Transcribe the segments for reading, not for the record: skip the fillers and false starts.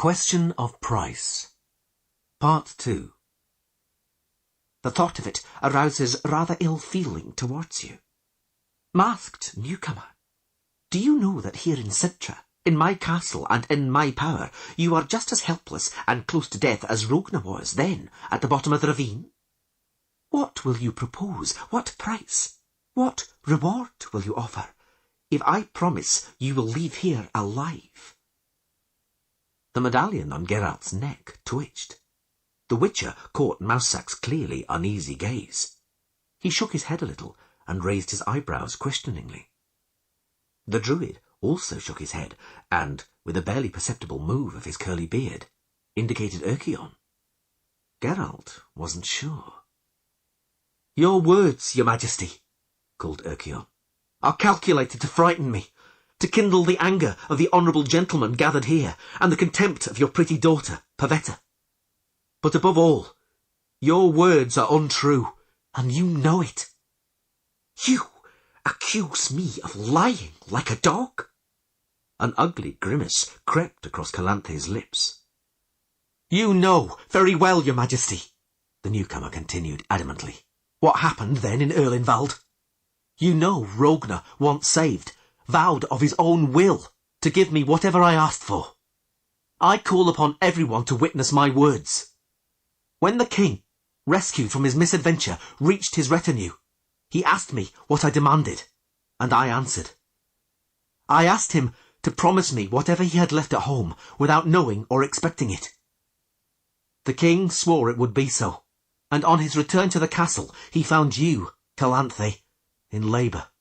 Question of Price. Part 2. The thought of it arouses rather ill feeling towards you. Masked newcomer, do you know that here in CINTRA, in my castle and in my power, you are just as helpless and close to death as ROEGNER was then at the bottom of the ravine? What will you propose? What price? What reward will you offer, if I promise you will leave here alive? The medallion on Geralt's neck twitched. The Witcher caught Mousesack's clearly uneasy gaze. He shook his head a little and raised his eyebrows questioningly. The Druid also shook his head and, with a barely perceptible move of his curly beard, indicated Erkion. Geralt wasn't sure. "Your words, your Majesty," called Erkion, "are calculated to frighten me, to kindle the anger of the honourable gentlemen gathered here, and the contempt of your pretty daughter, Pavetta. But above all, your words are untrue, and you know it. You accuse me of lying like a dog?" An ugly grimace crept across Calanthe's lips. "You know very well, your Majesty," the newcomer continued adamantly, "what happened then in Erlenwald. You know ROEGNER, once saved, vowed of his own will to give me whatever I asked for. I call upon everyone to witness my words. When the king, rescued from his misadventure, reached his retinue, he asked me what I demanded, and I answered. I asked him to promise me whatever he had left at home without knowing or expecting it. The king swore it would be so, and on his return to the castle he found you, Calanthe, in labour.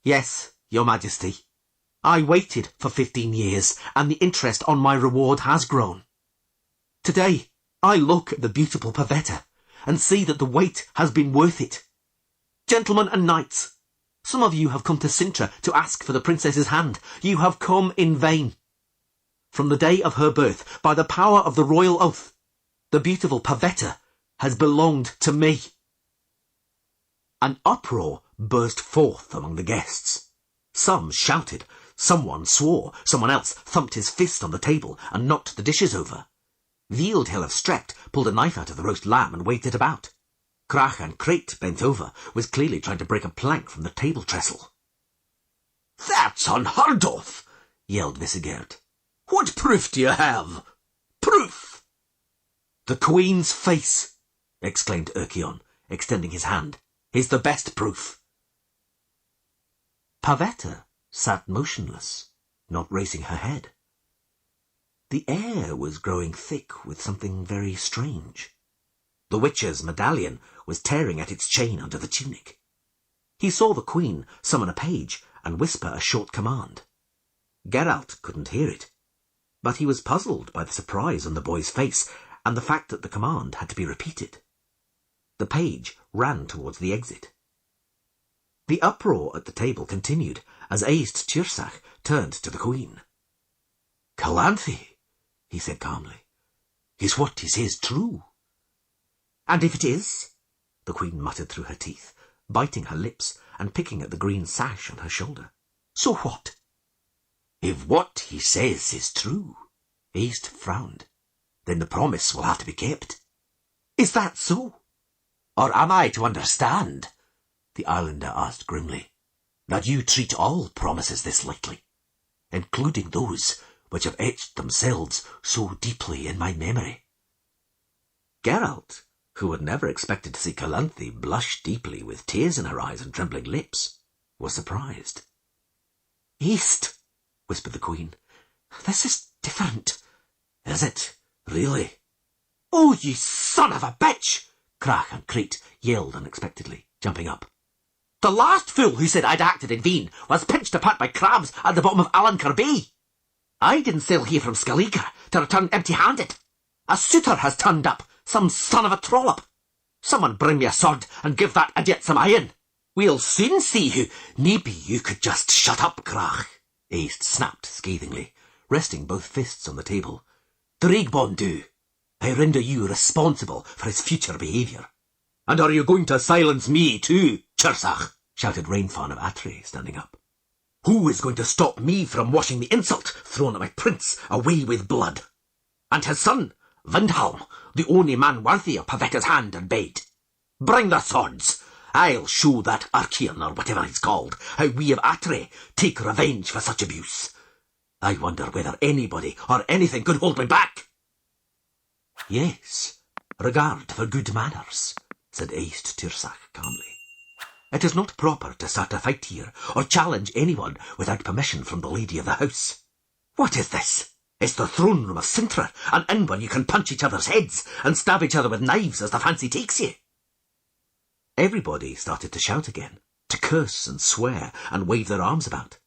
Yes, your Majesty, I waited for 15 years, and the interest on my reward has grown. Today I look at the beautiful Pavetta and see that the wait has been worth it. Gentlemen and knights, some of you have come to CINTRA to ask for the princess's hand. You have come in vain. From the day of her birth, by the power of the royal oath, the beautiful Pavetta has belonged to me." An uproar burst forth among the guests. Some shouted, someone swore, someone else thumped his fist on the table and knocked the dishes over. Wildhill of Strept pulled a knife out of the roast lamb and waved it about. Crach and Crate, bent over, was clearly trying to break a plank from the table trestle. "That's unheard of!" yelled Vesemir. "What proof do you have? Proof!" "The Queen's face," exclaimed Erkion, extending his hand, "is the best proof." Pavetta sat motionless, not raising her head. The air was growing thick with something very strange. The Witcher's medallion was tearing at its chain under the tunic. He saw the Queen summon a page and whisper a short command. Geralt couldn't hear it, but he was puzzled by the surprise on the boy's face and the fact that the command had to be repeated. The page ran towards the exit. The uproar at the table continued as Aist Tirsach turned to the Queen. "Calanthe," he said calmly, "is what he says true?" "And if it is?" the Queen muttered through her teeth, biting her lips and picking at the green sash on her shoulder. "So what?" "If what he says is true," Aist frowned, "then the promise will have to be kept." "Is that so?" "Or am I to understand," the islander asked grimly, "that you treat all promises this lightly, including those which have etched themselves so deeply in my memory?" Geralt, who had never expected to see Calanthe blush deeply with tears in her eyes and trembling lips, was surprised. "Aist," whispered the Queen, "this is different." "Is it, really?" "Oh, you son of a bitch!" Crach and Crate yelled unexpectedly, jumping up. "The last fool who said I'd acted in vain was pinched apart by crabs at the bottom of Alan Bay. I didn't sail here from Skalika to return empty-handed. A suitor has turned up, some son of a trollop. Someone bring me a sword and give that idiot some iron. We'll soon see who—" "Maybe you could just shut up, Crach," Aist snapped scathingly, resting both fists on the table. "Draigbondu, I render you responsible for his future behaviour." "And are you going to silence me too, Tirsach?" shouted Rainfawn of Atre, standing up. Who is going to stop me from washing the insult thrown at my prince away with blood? And his son, Windhelm, the only man worthy of Pavetta's hand and bed. Bring the swords. I'll show that Archeon, or whatever he's called, how we of Atre take revenge for such abuse. I wonder whether anybody or anything could hold me back. Yes, regard for good manners, said Eist Tirsach calmly. It is not proper to start a fight here, or challenge anyone without permission from the lady of the house. What is this? It's the throne room of CINTRA, and in one you can punch each other's heads and stab each other with knives as the fancy takes you. Everybody started to shout again, to curse and swear and wave their arms about.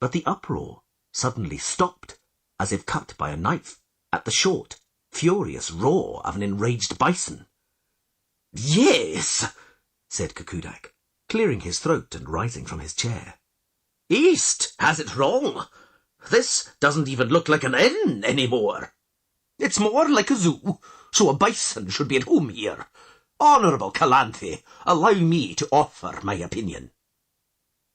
But the uproar suddenly stopped, as if cut by a knife, at the short, furious roar of an enraged bison. Yes, said Kukudak, clearing his throat and rising from his chair. East has it wrong. This doesn't even look like an inn anymore. It's more like a zoo, so a bison should be at home here. Honourable Calanthe, allow me to offer my opinion.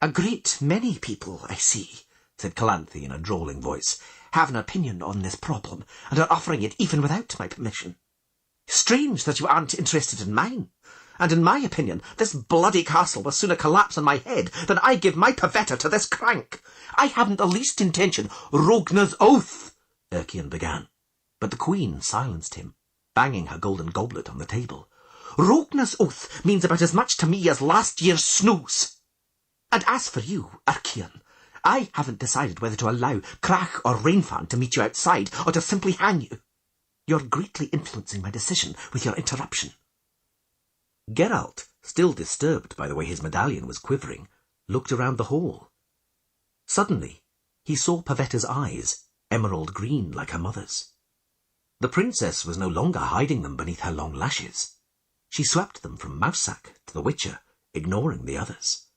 A great many people, I see, said Calanthe in a drawling voice, have an opinion on this problem, and are offering it even without my permission. Strange that you aren't interested in mine. And in my opinion, this bloody castle will sooner collapse on my head than I give my Pavetta to this crank. I haven't the least intention— ROEGNER's oath, Erkion began, but the Queen silenced him, banging her golden goblet on the table. ROEGNER's oath means about as much to me as last year's snows. And as for you, Erkion, I haven't decided whether to allow Krach or Rainfan to meet you outside or to simply hang you. You're greatly influencing my decision with your interruption. Geralt, still disturbed by the way his medallion was quivering, looked around the hall. Suddenly, he saw Pavetta's eyes, emerald green like her mother's. The princess was no longer hiding them beneath her long lashes. She swept them from Mousesack to the Witcher, ignoring the others.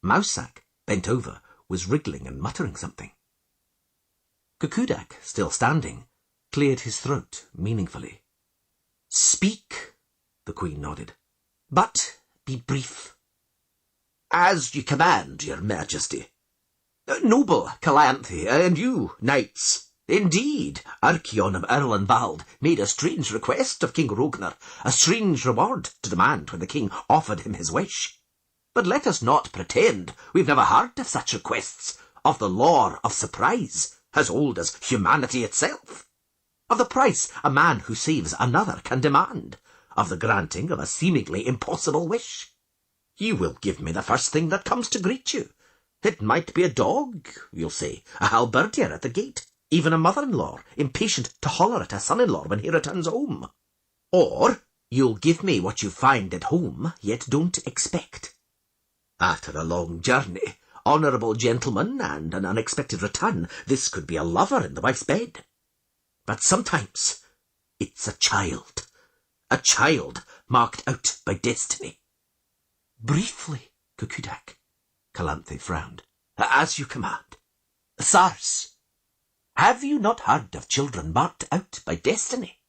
Mousesack, bent over, was wriggling and muttering something. Kukudak, still standing, cleared his throat meaningfully. Speak, the Queen nodded. But be brief. As you command, your Majesty. Noble Calanthe, and you, knights. Indeed, Archeon of Erlenwald made a strange request of King ROEGNER, a strange reward to demand when the king offered him his wish. But let us not pretend we've never heard of such requests, of the lore of surprise, as old as humanity itself, of the price a man who saves another can demand, of the granting of a seemingly impossible wish. You will give me the first thing that comes to greet you. It might be a dog, you'll say, a halberdier at the gate, even a mother-in-law, impatient to holler at her son-in-law when he returns home. Or you'll give me what you find at home, yet don't expect. After a long journey, honourable gentleman, and an unexpected return, this could be a lover in the wife's bed. But sometimes it's a child marked out by destiny. Briefly, Kukudak, Calanthe frowned. As you command. Sars, have you not heard of children marked out by destiny?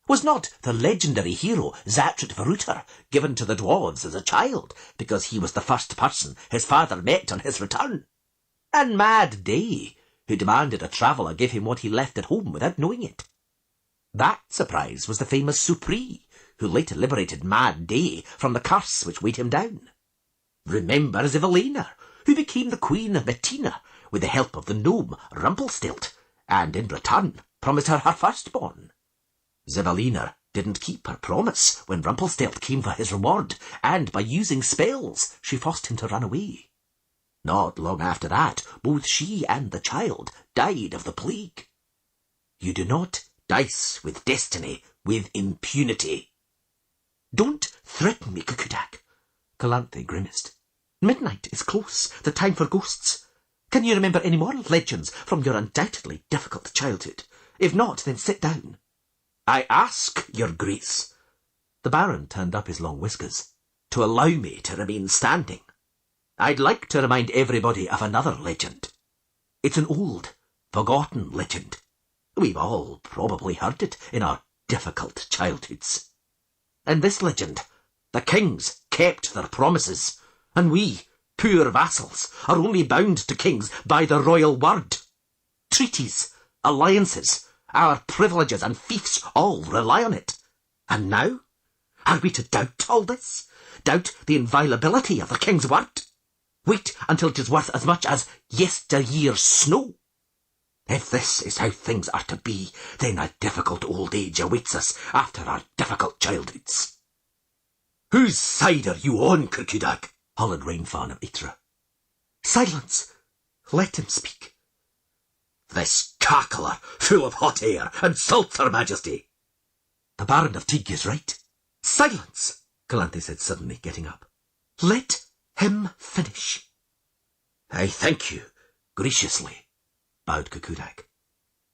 Was not the legendary hero Zatrit Varuter given to the dwarves as a child because he was the first person his father met on his return? And Mad Day, who demanded a traveller give him what he left at home without knowing it? That surprise was the famous Supri, who later liberated Mad Day from the curse which weighed him down. Remember Zivelina, who became the Queen of Metina with the help of the gnome Rumpelstilt, and in return promised her her firstborn. Zivelina didn't keep her promise when Rumpelstilt came for his reward, and by using spells she forced him to run away. Not long after that, both she and the child died of the plague. You do not dice with destiny with impunity. Don't threaten me, Kukudak, Calanthe grimaced. Midnight is close, the time for ghosts. Can you remember any more legends from your undoubtedly difficult childhood? If not, then sit down. I ask, your grace, the Baron turned up his long whiskers, to allow me to remain standing. I'd like to remind everybody of another legend. It's an old, forgotten legend. We've all probably heard it in our difficult childhoods. In this legend, the kings kept their promises, and we, poor vassals are only bound to kings by the royal word. Treaties, alliances, our privileges and fiefs all rely on it. And now, are we to doubt all this? Doubt the inviolability of the king's word? Wait until 'tis worth as much as yesteryear's snow? If this is how things are to be, then a difficult old age awaits us after our difficult childhoods. Whose side are you on, Kirkudag? Hollered Rainfawn of Ytre. Silence! Let him speak. This cackler, full of hot air, insults her majesty. The Baron of Teague is right. Silence! Calanthe said suddenly, getting up. Let him finish. I thank you, graciously, bowed Kirkudag,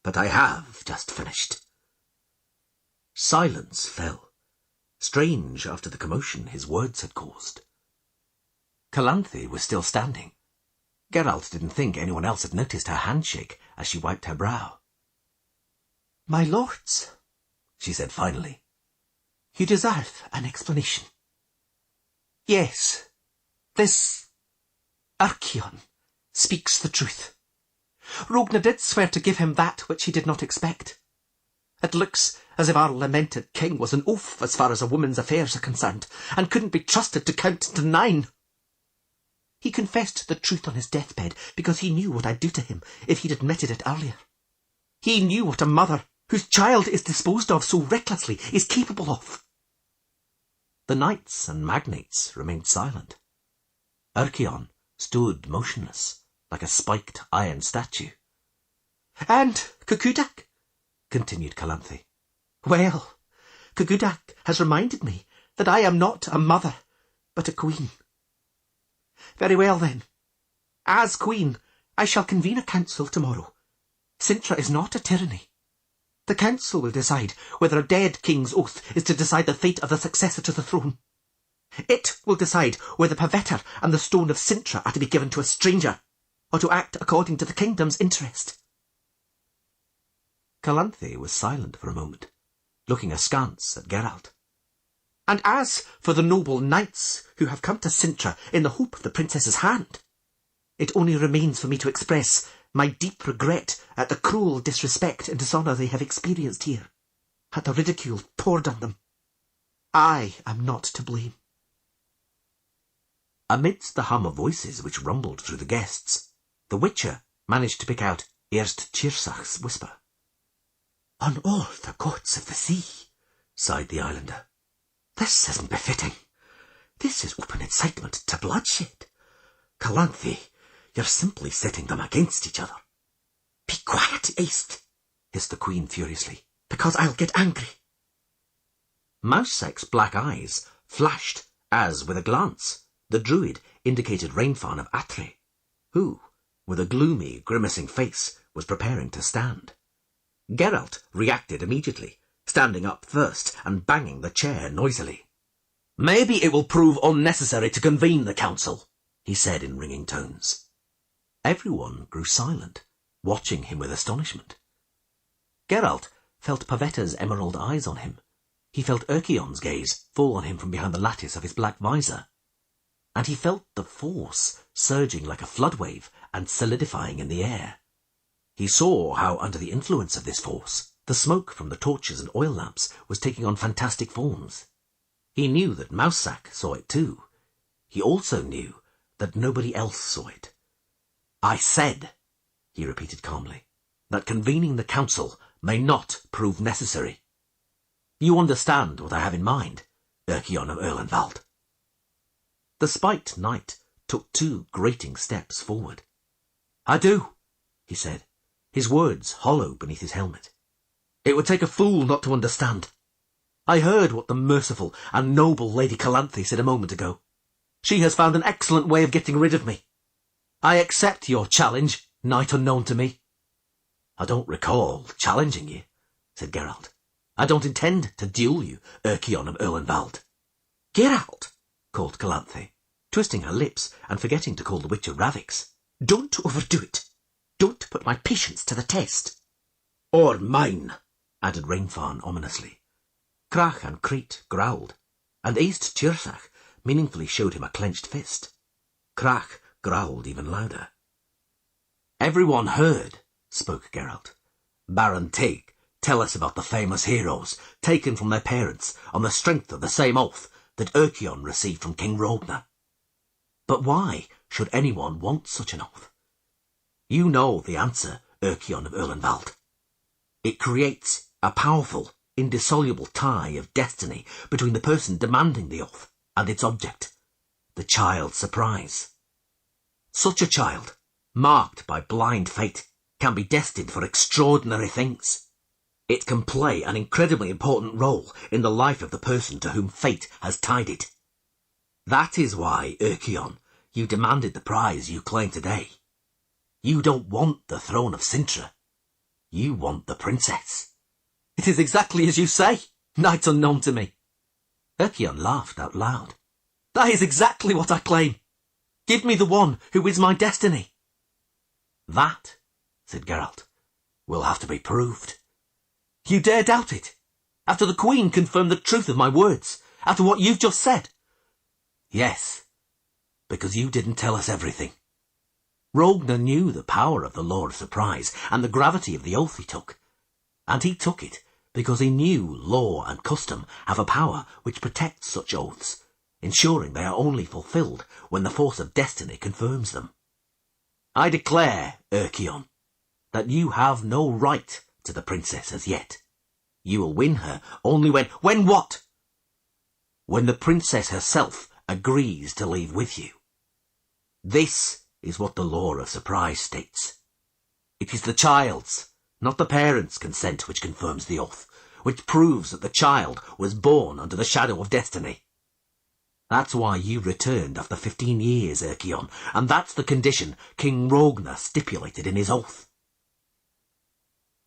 but I have just finished. Silence fell, strange after the commotion his words had caused. Calanthe was still standing. Geralt didn't think anyone else had noticed her handshake as she wiped her brow. My lords, she said finally, you deserve an explanation. Yes, this Archaon speaks the truth. ROEGNER did swear to give him that which he did not expect. It looks as if our lamented king was an oaf as far as a woman's affairs are concerned, and couldn't be trusted to count to 9. He confessed the truth on his deathbed because he knew what I'd do to him if he'd admitted it earlier. He knew what a mother, whose child is disposed of so recklessly, is capable of. The knights and magnates remained silent. Archaon stood motionless, like a spiked iron statue. And Kirkudag, continued Calanthe. Well, Kirkudag has reminded me that I am not a mother, but a queen. Very well, then. As queen, I shall convene a council tomorrow. CINTRA is not a tyranny. The council will decide whether a dead king's oath is to decide the fate of the successor to the throne. It will decide whether Pavetter and the stone of CINTRA are to be given to a stranger, or to act according to the kingdom's interest. Calanthe was silent for a moment, looking askance at Geralt. And as for the noble knights who have come to CINTRA in the hope of the princess's hand, it only remains for me to express my deep regret at the cruel disrespect and dishonour they have experienced here, at the ridicule poured on them. I am not to blame. Amidst the hum of voices which rumbled through the guests, the Witcher managed to pick out Erst Chirsach's whisper. On all the gods of the sea, sighed the islander. This isn't befitting. This is open incitement to bloodshed. Calanthe, you're simply setting them against each other. Be quiet, Aist, hissed the queen furiously, because I'll get angry. Mousesack's black eyes flashed as, with a glance, the druid indicated Rainfawn of Ytre, who, with a gloomy, grimacing face, was preparing to stand. Geralt reacted immediately, standing up first and banging the chair noisily. "Maybe it will prove unnecessary to convene the council," he said in ringing tones. Everyone grew silent, watching him with astonishment. Geralt felt Pavetter's emerald eyes on him. He felt Archaon's gaze fall on him from behind the lattice of his black visor. And he felt the force surging like a flood wave and solidifying in the air. He saw how, under the influence of this force, the smoke from the torches and oil lamps was taking on fantastic forms. He knew that Mousesack saw it too. He also knew that nobody else saw it. "I said," he repeated calmly, "that convening the council may not prove necessary. You understand what I have in mind, Archaon of Erlenwald." The spiked knight took 2 grating steps forward. "I do," he said, his words hollow beneath his helmet. "It would take a fool not to understand. I heard what the merciful and noble Lady Calanthe said a moment ago. She has found an excellent way of getting rid of me. I accept your challenge, knight unknown to me." "I don't recall challenging you," said Geralt. "I don't intend to duel you, Archaon of Erlenwald." "Geralt," called Calanthe, twisting her lips and forgetting to call the Witcher Ravix. "Don't overdo it. Don't put my patience to the test." "Or mine," added Rainfawn ominously. Crach and Crete growled, and Aist Chirsach meaningfully showed him a clenched fist. Crach growled even louder. "Everyone heard," spoke Geralt. "Baron Tig tell us about the famous heroes taken from their parents on the strength of the same oath that Ercion received from King ROEGNER. But why should anyone want such an oath? You know the answer, Ercion of Erlenwald. It creates a powerful, indissoluble tie of destiny between the person demanding the oath and its object, the child's surprise. Such a child, marked by blind fate, can be destined for extraordinary things. It can play an incredibly important role in the life of the person to whom fate has tied it. That is why, Ercion, you demanded the prize you claim today. You don't want the throne of CINTRA. You want the princess." "It is exactly as you say, knight unknown to me." Ercion laughed out loud. "That is exactly what I claim. Give me the one who is my destiny." "That," said Geralt, "will have to be proved." "You dare doubt it? After the Queen confirmed the truth of my words? After what you've just said?" "Yes, because you didn't tell us everything. ROEGNER knew the power of the Law of Surprise and the gravity of the oath he took. And he took it because he knew law and custom have a power which protects such oaths, ensuring they are only fulfilled when the force of destiny confirms them. I declare, Ercion, that you have no right to the princess as yet. You will win her only when... When what? When the princess herself agrees to leave with you. This is what the Law of Surprise states. It is the child's, not the parent's consent which confirms the oath, which proves that the child was born under the shadow of destiny. That's why you returned after 15 years, Ercion, and that's the condition King ROEGNER stipulated in his oath.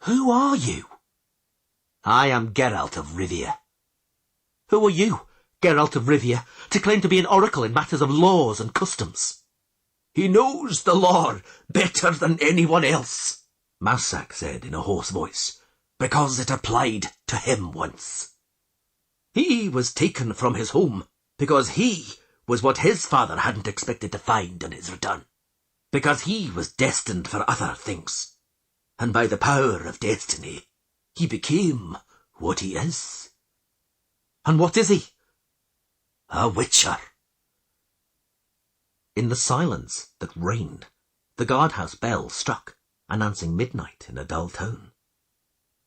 Who are you? I am Geralt of Rivia. Who are you, Geralt of Rivia, to claim to be an oracle in matters of laws and customs? He knows the law better than anyone else, Mousesack said in a hoarse voice, because it applied to him once. He was taken from his home because he was what his father hadn't expected to find on his return, because he was destined for other things, and by the power of destiny, he became what he is. And what is he? A witcher. In the silence that reigned, the guardhouse bell struck, announcing midnight in a dull tone.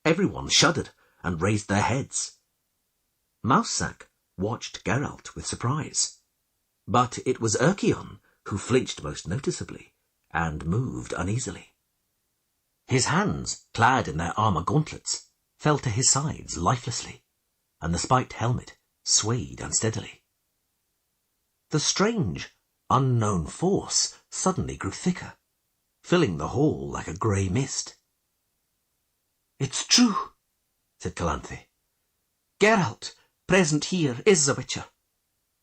Everyone shuddered and raised their heads. Mousesack watched Geralt with surprise, but it was Ercion who flinched most noticeably and moved uneasily. His hands, clad in their armour gauntlets, fell to his sides lifelessly, and the spiked helmet swayed unsteadily. The strange, unknown force suddenly grew thicker, filling the hall like a grey mist. "It's true," said Calanthe. "Geralt, present here, is a witcher.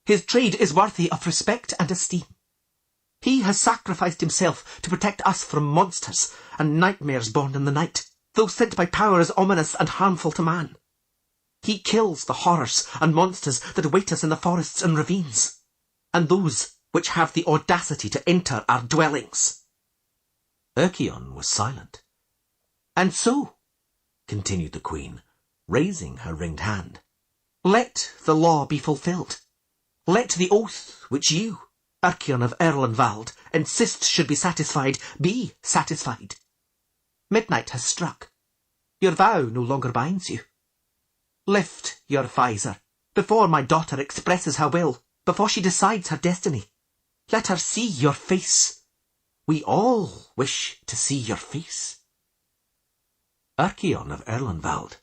His trade is worthy of respect and esteem. He has sacrificed himself to protect us from monsters and nightmares born in the night, those sent by powers ominous and harmful to man. He kills the horrors and monsters that await us in the forests and ravines, and those which have the audacity to enter our dwellings." Ercion was silent. "And so," continued the Queen, raising her ringed hand, "let the law be fulfilled. Let the oath which you, Ercion of Erlenwald, insist should be satisfied, be satisfied. Midnight has struck. Your vow no longer binds you. Lift your visor before my daughter expresses her will, before she decides her destiny. Let her see your face. We all wish to see your face." Ercion of Erlenwald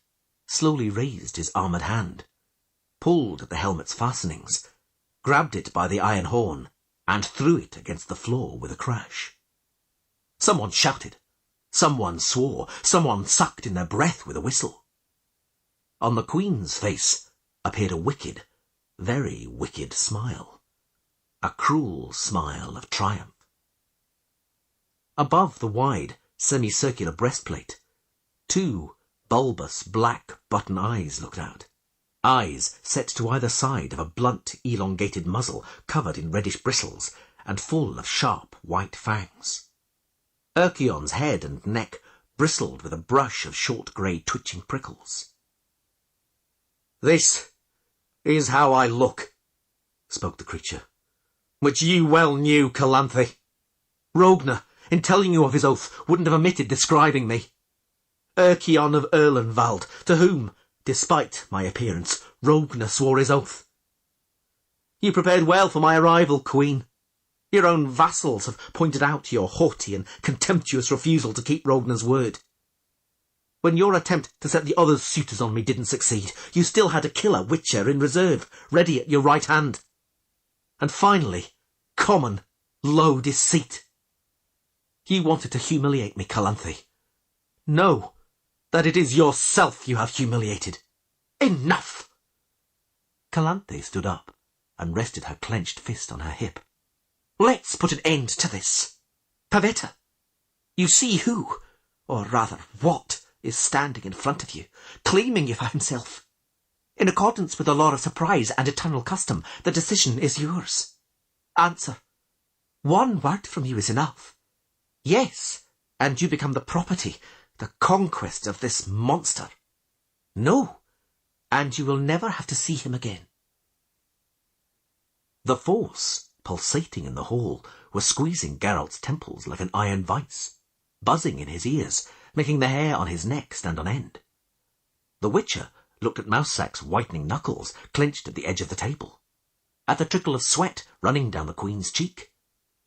slowly raised his armoured hand, pulled at the helmet's fastenings, grabbed it by the iron horn, and threw it against the floor with a crash. Someone shouted, someone swore, someone sucked in their breath with a whistle. On the Queen's face appeared a wicked, very wicked smile, a cruel smile of triumph. Above the wide, semicircular breastplate, two bulbous black button eyes looked out, eyes set to either side of a blunt, elongated muzzle covered in reddish bristles and full of sharp white fangs. Erchion's head and neck bristled with a brush of short grey twitching prickles. "This is how I look," spoke the creature, "which you well knew, Calanthe. ROEGNER, in telling you of his oath, wouldn't have omitted describing me. Erchion of Erlenwald, to whom, despite my appearance, ROEGNER swore his oath. You prepared well for my arrival, Queen. Your own vassals have pointed out your haughty and contemptuous refusal to keep ROEGNER's word. When your attempt to set the other suitors on me didn't succeed, you still had a killer witcher in reserve, ready at your right hand. And finally, common, low deceit. You wanted to humiliate me, Calanthe. Know that it is yourself you have humiliated. Enough!" Calanthe stood up and rested her clenched fist on her hip. "Let's put an end to this. Pavetta, you see who, or rather what, is standing in front of you, claiming you for himself. In accordance with the law of surprise and eternal custom, the decision is yours. Answer. One word from you is enough. Yes, and you become the property, the conquest of this monster. No, and you will never have to see him again." The force pulsating in the hall was squeezing Geralt's temples like an iron vice, buzzing in his ears, making the hair on his neck stand on end. The Witcher looked at Mousesack's whitening knuckles clenched at the edge of the table, at the trickle of sweat running down the Queen's cheek,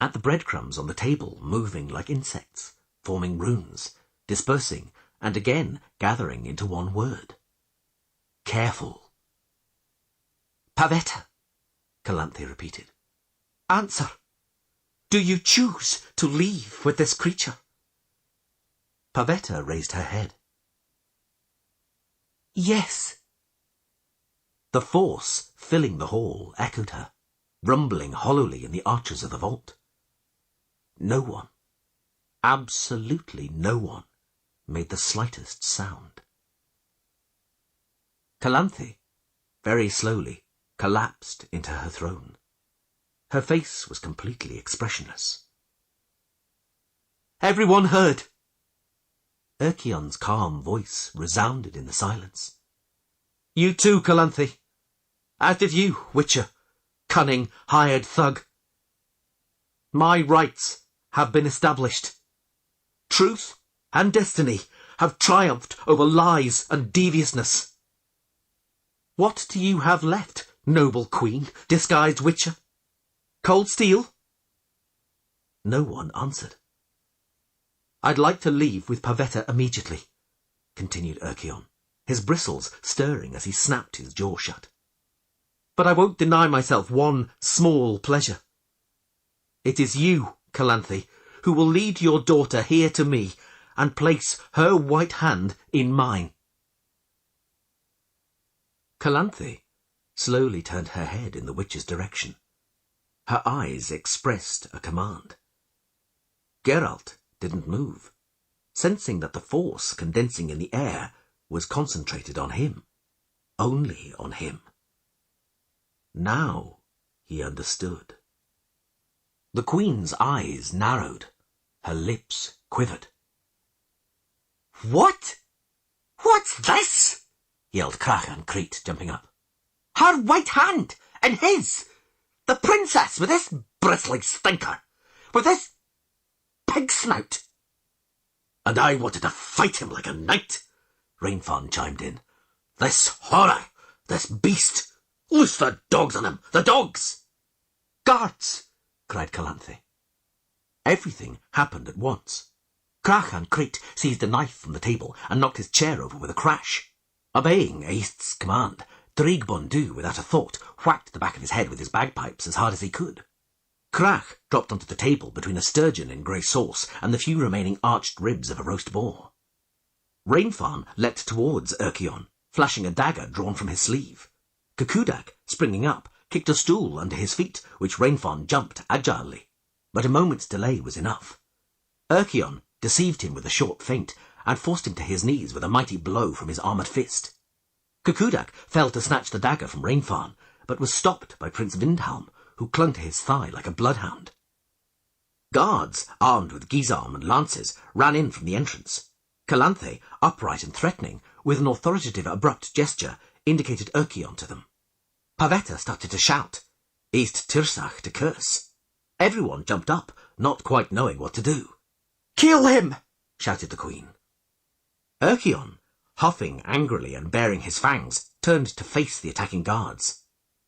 at the breadcrumbs on the table moving like insects, forming runes, dispersing, and again gathering into one word. Careful. "Pavetta," Calanthe repeated. "Answer. Do you choose to leave with this creature?" Pavetta raised her head. "Yes." The force filling the hall echoed her, rumbling hollowly in the arches of the vault. No one, absolutely no one, made the slightest sound. Calanthe, very slowly, collapsed into her throne. Her face was completely expressionless. "Everyone heard." Erchion's calm voice resounded in the silence. "You too, Calanthe. As did you, Witcher, cunning, hired thug. My rights have been established. Truth and destiny have triumphed over lies and deviousness. What do you have left, noble Queen, disguised Witcher? Cold steel?" No one answered. "I'd like to leave with Pavetta immediately," continued Erchion, his bristles stirring as he snapped his jaw shut. "But I won't deny myself one small pleasure. It is you, Calanthe, who will lead your daughter here to me and place her white hand in mine." Calanthe slowly turned her head in the Witcher's direction. Her eyes expressed a command. Geralt didn't move, sensing that the force condensing in the air was concentrated on him, only on him. Now he understood. The Queen's eyes narrowed, her lips quivered. "What? What's this?" yelled Krachan Crete, jumping up. "Her white hand, and his! The princess with this bristling stinker, with this pig snout!" "And I wanted to fight him like a knight," Rainfawn chimed in. "This horror, this beast! Loose the dogs on him, the dogs!" "Guards!" cried Calanthe. Everything happened at once. Krachan Crete seized a knife from the table and knocked his chair over with a crash. Obeying Aist's command, Drig Bondu, without a thought, whacked the back of his head with his bagpipes as hard as he could. Krach dropped onto the table between a sturgeon in grey sauce and the few remaining arched ribs of a roast boar. Rainfawn leapt towards Erchion, flashing a dagger drawn from his sleeve. Kukudak, springing up, kicked a stool under his feet, which Rainfawn jumped agilely. But a moment's delay was enough. Erchion deceived him with a short feint, and forced him to his knees with a mighty blow from his armoured fist. Kukudak fell to snatch the dagger from Rainfawn, but was stopped by Prince Windhelm, who clung to his thigh like a bloodhound. Guards, armed with guisarmes and lances, ran in from the entrance. Calanthe, upright and threatening, with an authoritative abrupt gesture, indicated Urkion to them. Pavetta started to shout, East Tirsach to curse. Everyone jumped up, not quite knowing what to do. "Kill him!" shouted the queen. Urkion, huffing angrily and baring his fangs, turned to face the attacking guards.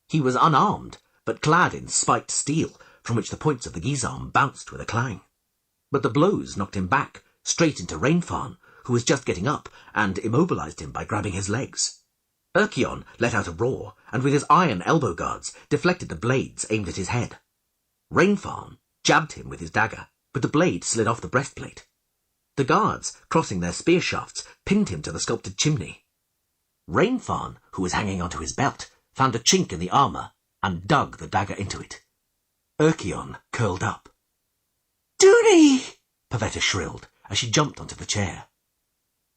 He was unarmed, but clad in spiked steel, from which the points of the guisarme bounced with a clang. But the blows knocked him back, straight into Rainfarn, who was just getting up, and immobilized him by grabbing his legs. Urkion let out a roar, and with his iron elbow guards, deflected the blades aimed at his head. Rainfarn jabbed him with his dagger, but the blade slid off the breastplate. The guards, crossing their spear shafts, pinned him to the sculpted chimney. Rainfarn, who was hanging onto his belt, found a chink in the armour, and dug the dagger into it. Urkion curled up. "Dooney!" Pavetta shrilled, as she jumped onto the chair.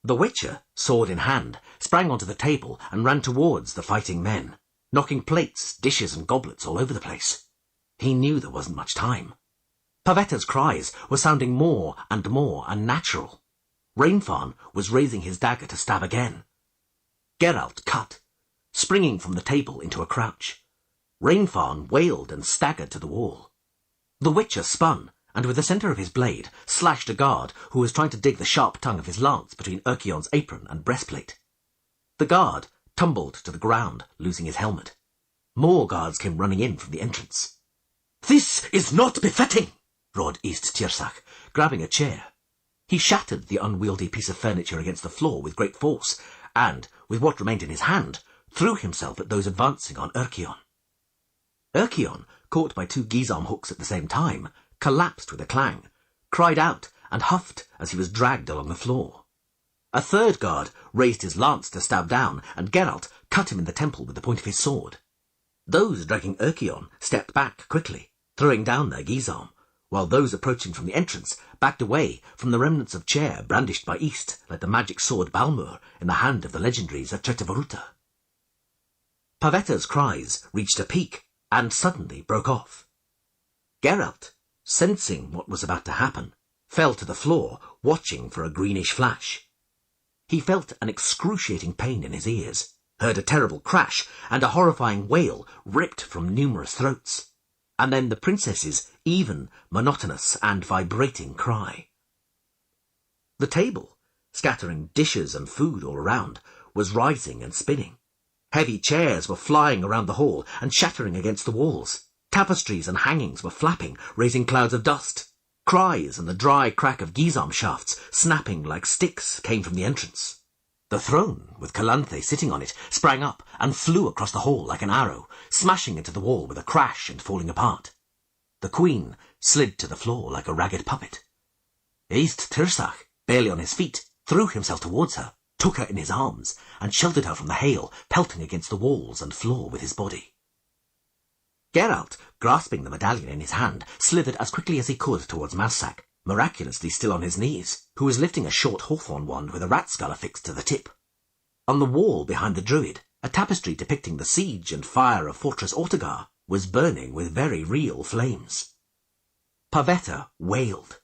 The Witcher, sword in hand, sprang onto the table and ran towards the fighting men, knocking plates, dishes and goblets all over the place. He knew there wasn't much time. Pavetta's cries were sounding more and more unnatural. Rainfarn was raising his dagger to stab again. Geralt cut, springing from the table into a crouch. Rainfarn wailed and staggered to the wall. The Witcher spun, and with the centre of his blade slashed a guard who was trying to dig the sharp tongue of his lance between Urkion's apron and breastplate. The guard tumbled to the ground, losing his helmet. More guards came running in from the entrance. "This is not befitting!" roared East Tirsach, grabbing a chair. He shattered the unwieldy piece of furniture against the floor with great force, and, with what remained in his hand, threw himself at those advancing on Urkion. Urkion, caught by two guisarme hooks at the same time, collapsed with a clang, cried out, and huffed as he was dragged along the floor. A third guard raised his lance to stab down, and Geralt cut him in the temple with the point of his sword. Those dragging Urkion stepped back quickly, throwing down their guisarme, while those approaching from the entrance backed away from the remnants of chair brandished by East like the magic sword Balmur in the hand of the legendaries at Tretovaruta. Pavetta's cries reached a peak and suddenly broke off. Geralt, sensing what was about to happen, fell to the floor, watching for a greenish flash. He felt an excruciating pain in his ears, heard a terrible crash, and a horrifying wail ripped from numerous throats, and then the princess's even, monotonous, and vibrating cry. The table, scattering dishes and food all around, was rising and spinning. Heavy chairs were flying around the hall and shattering against the walls. Tapestries and hangings were flapping, raising clouds of dust. Cries and the dry crack of guisarme shafts, snapping like sticks, came from the entrance. The throne, with Calanthe sitting on it, sprang up and flew across the hall like an arrow, smashing into the wall with a crash and falling apart. The queen slid to the floor like a ragged puppet. East Tirsach, barely on his feet, threw himself towards her, took her in his arms, and sheltered her from the hail, pelting against the walls and floor with his body. Geralt, grasping the medallion in his hand, slithered as quickly as he could towards Mousesack, miraculously still on his knees, who was lifting a short hawthorn wand with a rat skull affixed to the tip. On the wall behind the druid, a tapestry depicting the siege and fire of Fortress Ortegar was burning with very real flames. Pavetta wailed.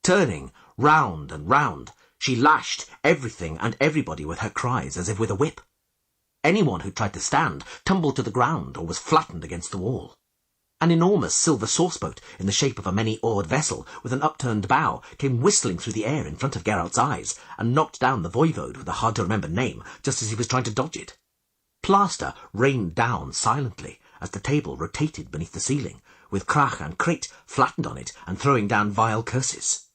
Turning round and round, she lashed everything and everybody with her cries as if with a whip. Anyone who tried to stand tumbled to the ground or was flattened against the wall. An enormous silver sauceboat in the shape of a many-oared vessel with an upturned bow came whistling through the air in front of Geralt's eyes and knocked down the voivode with a hard-to-remember name just as he was trying to dodge it. Plaster rained down silently as the table rotated beneath the ceiling, with Krach and Krit flattened on it and throwing down vile curses.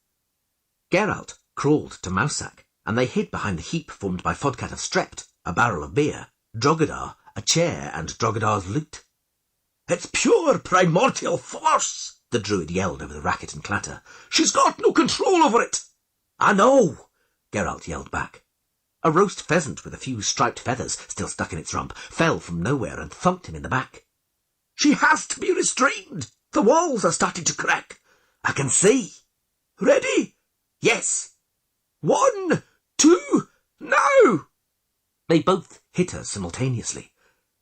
Geralt crawled to Mousesack, and they hid behind the heap formed by Fodcat of Strept, a barrel of beer, Drogadar, a chair, and Drogadar's lute. "It's pure primordial force!" the druid yelled over the racket and clatter. "She's got no control over it!" "I know!" Geralt yelled back. A roast pheasant with a few striped feathers still stuck in its rump fell from nowhere and thumped him in the back. "She has to be restrained! The walls are starting to crack! I can see! Ready? Yes! 1, 2, now!" They both hit her simultaneously.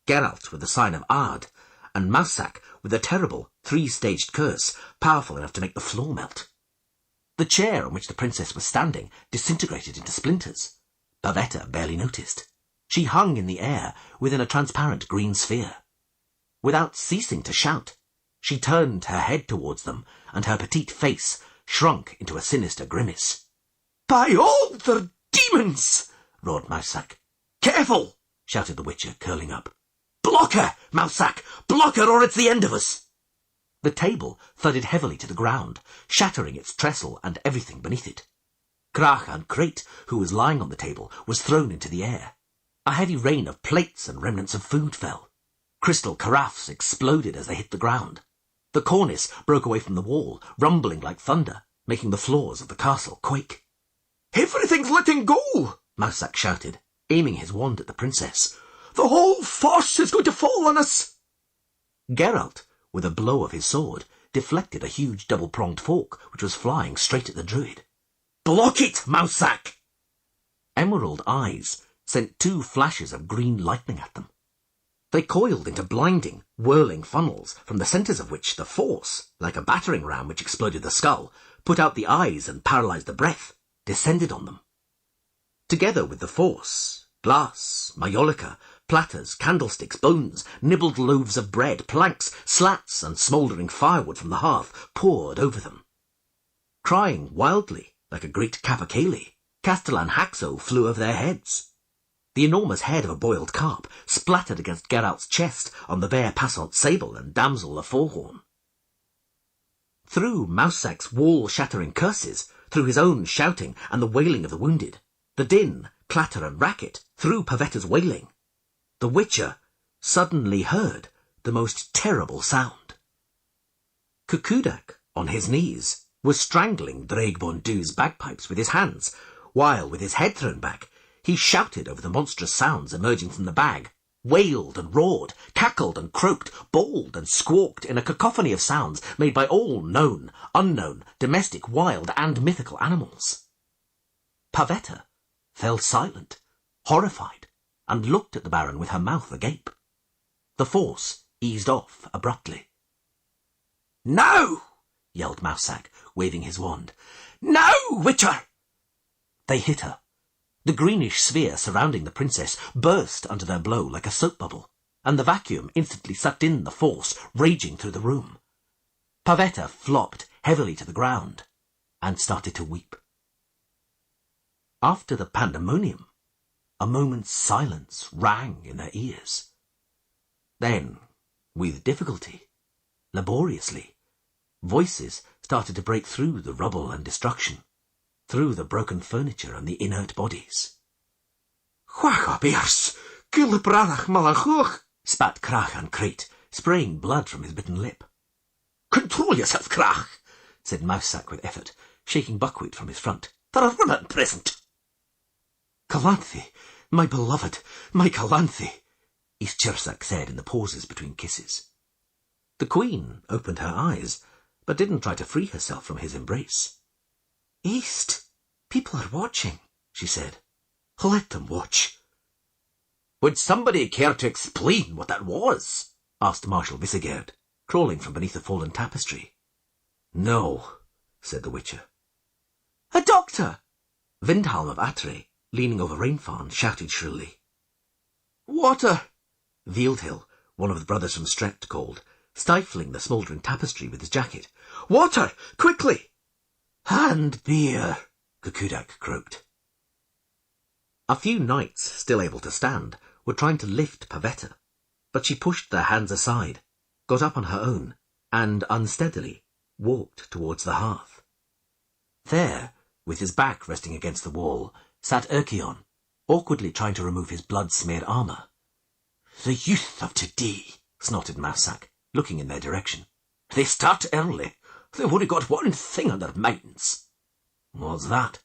Geralt with the sign of Ard, and Mousesack with a terrible 3-staged curse, powerful enough to make the floor melt. The chair on which the princess was standing disintegrated into splinters. Pavetta barely noticed. She hung in the air within a transparent green sphere. Without ceasing to shout, she turned her head towards them, and her petite face shrunk into a sinister grimace. "By all the demons!" roared Mousesack. "Careful!" shouted the Witcher, curling up. "Block her, Mousesack! Block her, or it's the end of us!" The table thudded heavily to the ground, shattering its trestle and everything beneath it. Crach and Crate, who was lying on the table, was thrown into the air. A heavy rain of plates and remnants of food fell. Crystal carafes exploded as they hit the ground. The cornice broke away from the wall, rumbling like thunder, making the floors of the castle quake. "Everything's letting go!" Mousesack shouted, aiming his wand at the princess. "The whole force is going to fall on us!" Geralt, with a blow of his sword, deflected a huge double-pronged fork which was flying straight at the druid. "Block it, Mousesack!" Emerald eyes sent 2 flashes of green lightning at them. They coiled into blinding, whirling funnels, from the centres of which the force, like a battering ram which exploded the skull, put out the eyes and paralysed the breath, descended on them. Together with the force, glass, majolica, platters, candlesticks, bones, nibbled loaves of bread, planks, slats, and smouldering firewood from the hearth poured over them. Crying wildly, like a great capercaillie, Castellan Haxo flew over their heads. The enormous head of a boiled carp splattered against Geralt's chest on the bare passant sable and damsel of Forehorn. Through Mousesack's wall-shattering curses, through his own shouting and the wailing of the wounded, the din, clatter and racket, through Pavetta's wailing, the Witcher suddenly heard the most terrible sound. Cucudac, on his knees, was strangling Draigbondu's bagpipes with his hands, while, with his head thrown back, he shouted over the monstrous sounds emerging from the bag, wailed and roared, cackled and croaked, bawled and squawked in a cacophony of sounds made by all known, unknown, domestic, wild and mythical animals. Pavetta fell silent, horrified, and looked at the Baron with her mouth agape. The force eased off abruptly. "Now!" yelled Mousesack, waving his wand. "Now, Witcher!" They hit her. The greenish sphere surrounding the princess burst under their blow like a soap bubble, and the vacuum instantly sucked in the force raging through the room. Pavetta flopped heavily to the ground and started to weep. After the pandemonium, a moment's silence rang in their ears. Then, with difficulty, laboriously, voices started to break through the rubble and destruction, through the broken furniture and the inert bodies. "Chwachobiers, gilbranach malachuch," spat Crach and Crate, spraying blood from his bitten lip. "Control yourself, Crach," said Mousesack with effort, shaking buckwheat from his front. "There are women present." "Calanthe, my beloved, my Calanthe," East Chirsac said in the pauses between kisses. The Queen opened her eyes, but didn't try to free herself from his embrace. "East, people are watching," she said. "Let them watch." "Would somebody care to explain what that was?" asked Marshal Visigerd, crawling from beneath a fallen tapestry. "No," said the Witcher. "A doctor!" Vindhalm of Atre, leaning over Rainfawn, shouted shrilly. "Water!" Vealdhill, one of the brothers from Strect, called, stifling the smouldering tapestry with his jacket. "Water! Quickly!" "And beer!" Cucudac croaked. A few knights, still able to stand, were trying to lift Pavetta, but she pushed their hands aside, got up on her own, and unsteadily walked towards the hearth. There, with his back resting against the wall, sat Erchion, awkwardly trying to remove his blood-smeared armour. "The youth of today," snorted Mousesack, looking in their direction. "They start early. They've only got one thing on their minds." "What's that?"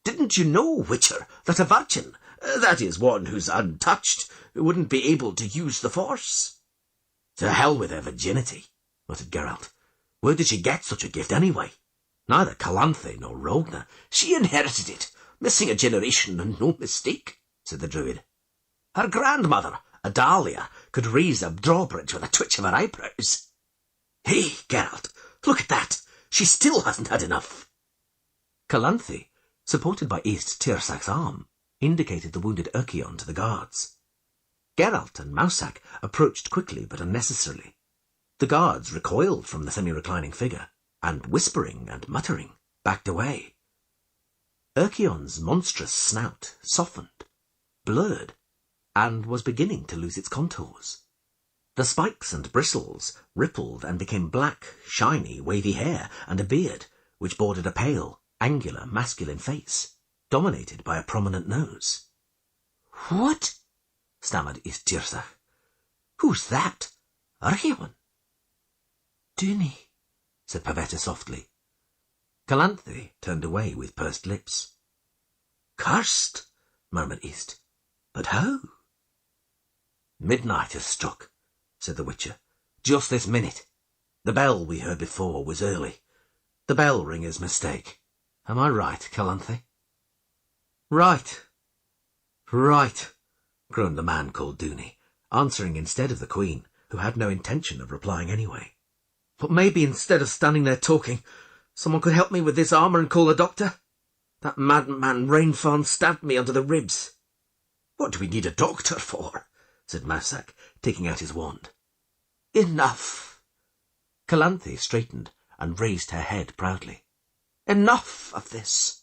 "Didn't you know, Witcher, that a virgin, that is, one who's untouched, wouldn't be able to use the Force?" "To hell with her virginity," muttered Geralt. "Where did she get such a gift anyway? Neither Calanthe nor ROEGNER. She inherited it, missing a generation and no mistake," said the Druid. "Her grandmother, A dahlia could raise a drawbridge with a twitch of her eyebrows. Hey, Geralt, look at that! She still hasn't had enough. Calanthe, supported by East Tirsach's arm, indicated the wounded Urkion to the guards. Geralt and Mousak approached quickly but unnecessarily. The guards recoiled from the semi-reclining figure, and whispering and muttering, backed away. Urkion's monstrous snout softened, blurred, and was beginning to lose its contours. The spikes and bristles rippled and became black, shiny, wavy hair and a beard which bordered a pale, angular, masculine face, dominated by a prominent nose. "What?" stammered East Tirsach. "Who's that? Urkion?" "Duny," said Pavetta softly. Calanthe turned away with pursed lips. "Cursed," murmured East. "But how?" "Midnight has struck," said the Witcher. "Just this minute. The bell we heard before was early. The bell ringer's mistake. Am I right, Calanthe?" Right, groaned the man called Duny, answering instead of the Queen, who had no intention of replying anyway. But maybe instead of standing there talking, someone could help me with this armour and call a doctor? That madman Rainfawn stabbed me under the ribs. "What do we need a doctor for?" said Mousak, taking out his wand. "Enough!" Calanthe straightened and raised her head proudly. "Enough of this!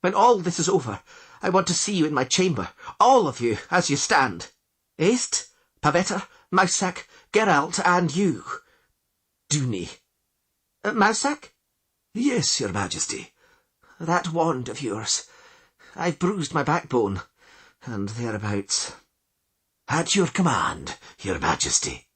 When all this is over, I want to see you in my chamber, all of you, as you stand. East, Pavetta, Mousak, Geralt, and you. Duny. Mousak?" "Yes, your Majesty." "That wand of yours. I've bruised my backbone, and thereabouts." "At your command, your Majesty."